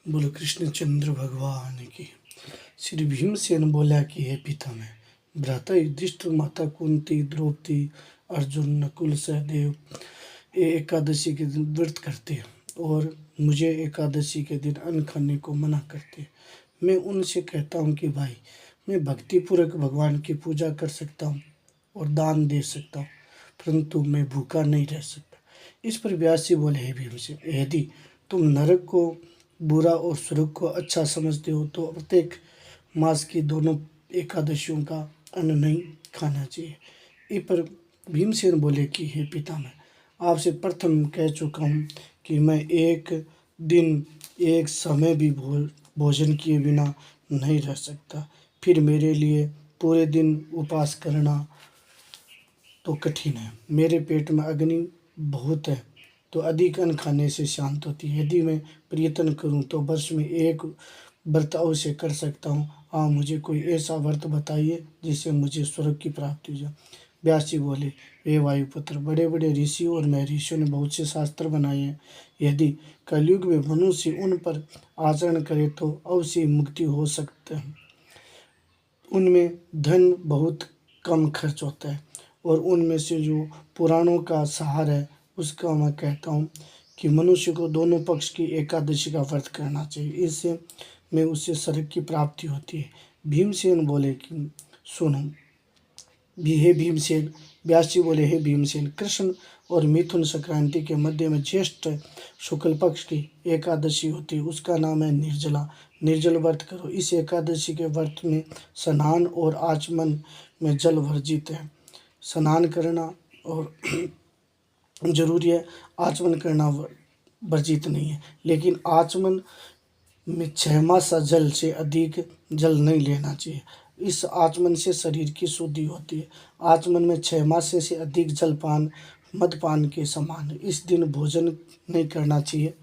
बोलो कृष्णचंद्र भगवान की। श्री भीमसेन बोला कि हे पितामह, भ्राता युधिष्ठिर, माता कुंती, द्रौपदी, अर्जुन, नकुल, सहदेव ये एकादशी के दिन व्रत करते और मुझे एकादशी के दिन अन्न खाने को मना करते। मैं उनसे कहता हूँ कि भाई, मैं भक्तिपूर्वक भगवान की पूजा कर सकता हूँ और दान दे सकता हूँ, परंतु मैं भूखा नहीं रह सकता। इस पर व्यास जी बोले, हे भीमसेन, यदि तुम नरक को बुरा और स्वर्ग को अच्छा समझते हो तो प्रत्येक मास की दोनों एकादशियों का अन्न नहीं खाना चाहिए। इस पर भीमसेन बोले कि हे पितामह, आपसे प्रथम कह चुका हूँ कि मैं एक दिन एक समय भी भोजन किए बिना नहीं रह सकता। फिर मेरे लिए पूरे दिन उपवास करना तो कठिन है। मेरे पेट में अग्नि बहुत है तो अधिक अन्न खाने से शांत होती है। यदि मैं प्रयत्न करूं तो वर्ष में एक व्रत अवश्य कर सकता हूँ। हाँ, मुझे कोई ऐसा व्रत बताइए जिससे मुझे स्वर्ग की प्राप्ति हो जाए। व्यास जी बोले, हे वायुपुत्र, बड़े बड़े ऋषियों और महर्षियों ने बहुत से शास्त्र बनाए हैं। यदि कलयुग में मनुष्य उन पर आचरण करे तो अवश्य मुक्ति हो सकता है। उनमें धन बहुत कम खर्च होता है और उनमें से जो पुराणों का सार है उसका मैं कहता हूँ कि मनुष्य को दोनों पक्ष की एकादशी का व्रत करना चाहिए। इससे में उससे स्वर्ग की प्राप्ति होती है। भीमसेन बोले कि सुनो भी, हे भीमसेन, व्यास जी बोले, हे भीमसेन, कृष्ण और मिथुन संक्रांति के मध्य में ज्येष्ठ शुक्ल पक्ष की एकादशी होती है, उसका नाम है निर्जला। निर्जल व्रत करो। इस एकादशी के व्रत में स्नान और आचमन में जल वर्जित है। स्नान करना और जरूरी है, आचमन करना वर्जित नहीं है। लेकिन आचमन में 6 मास जल से अधिक जल नहीं लेना चाहिए। इस आचमन से शरीर की शुद्धि होती है। आचमन में 6 मास से अधिक जलपान मदपान के समान है। इस दिन भोजन नहीं करना चाहिए।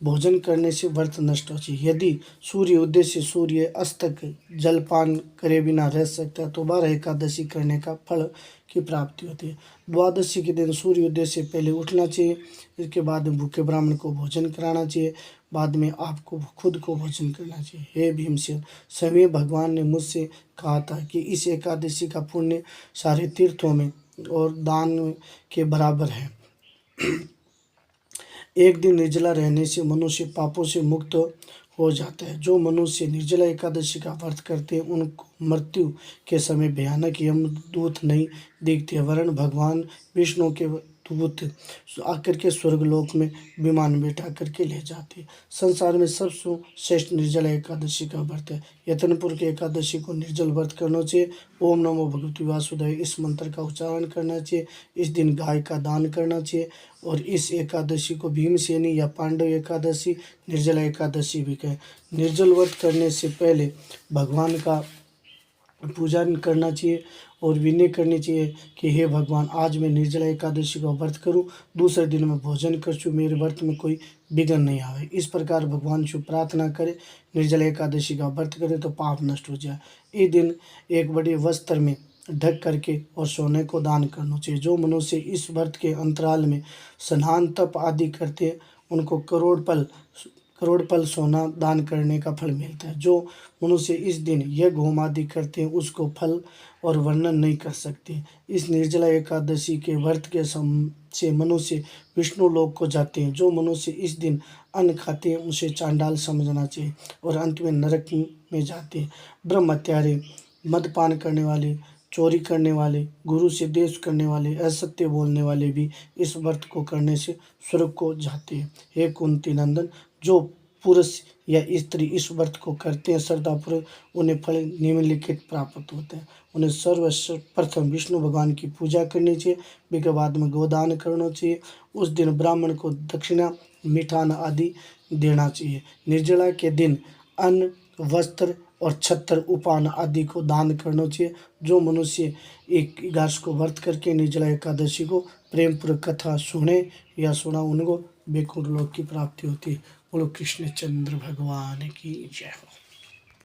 भोजन करने से व्रत नष्ट हो चाहिए। यदि सूर्य उदय से सूर्य अस्त तक जलपान करे बिना रह सकता है तो 12 एकादशी करने का फल की प्राप्ति होती है। द्वादशी के दिन सूर्य उदय से पहले उठना चाहिए। इसके बाद भूखे ब्राह्मण को भोजन कराना चाहिए। बाद में आपको खुद को भोजन करना चाहिए। हे भीमसेन, स्वयं भगवान ने मुझसे कहा था कि इस एकादशी का पुण्य सारे तीर्थों में और दान के बराबर है। एक दिन निर्जला रहने से मनुष्य पापों से मुक्त हो जाता है। जो मनुष्य निर्जला एकादशी का व्रत करते हैं उनको मृत्यु के समय भयानक यमदूत नहीं दिखते, वरन भगवान विष्णु के दूत आकर के स्वर्गलोक में विमान बैठा करके ले जाते हैं। संसार में सबसे श्रेष्ठ निर्जला एकादशी का व्रत है। यतनपुर के एकादशी को निर्जल व्रत करना चाहिए। ओम नमो भगवती वासुदेव इस मंत्र का उच्चारण करना चाहिए। इस दिन गाय का दान करना चाहिए और इस एकादशी को भीमसेनी या पांडव एकादशी, निर्जला एकादशी भी कहें। निर्जल व्रत करने से पहले भगवान का पूजा करना चाहिए और विनय करनी चाहिए कि हे भगवान, आज मैं निर्जला एकादशी का व्रत करूं, दूसरे दिन मैं भोजन कर चूँ, मेरे व्रत में कोई विघ्न नहीं आवे। इस प्रकार भगवान से प्रार्थना करे, निर्जला एकादशी का व्रत करे तो पाप नष्ट हो जाए। इस दिन एक बड़े वस्त्र में ढक करके और सोने को दान करना चाहिए। जो मनुष्य इस व्रत के अंतराल में स्नान तप आदि करते हैं उनको करोड़ पल सोना दान करने का फल मिलता है। जो मनुष्य इस दिन यज्ञ होम आदि करते हैं उसको फल और वर्णन नहीं कर सकते। इस निर्जला एकादशी के व्रत के से मनुष्य विष्णु लोक को जाते हैं। जो मनुष्य इस दिन अन्न खाते हैं उसे चांडाल समझना चाहिए और अंत में नरक में जाते हैं। ब्रह्म हत्यारे, मदपान करने वाले, चोरी करने वाले, गुरु से द्वेष करने वाले, असत्य बोलने वाले भी इस व्रत को करने से स्वर्ग को जाते हैं। हे कुंती नंदन, जो पुरुष या स्त्री इस व्रत को करते हैं श्रद्धापूर्वक, उन्हें फल निम्नलिखित प्राप्त होते हैं। उन्हें सर्वप्रथम विष्णु भगवान की पूजा करनी चाहिए। उसके बाद में गोदान करना चाहिए। उस दिन ब्राह्मण को दक्षिणा, मिठान आदि देना चाहिए। निर्जला के दिन अन्न, वस्त्र और छत्र, उपान आदि को दान करना चाहिए। जो मनुष्य 11 को व्रत करके निर्जला एकादशी को प्रेम पूर्वक कथा सुने या सुना, उनको वैकुंठ लोक की प्राप्ति होती है। बोलो कृष्णचंद्र भगवान की जय।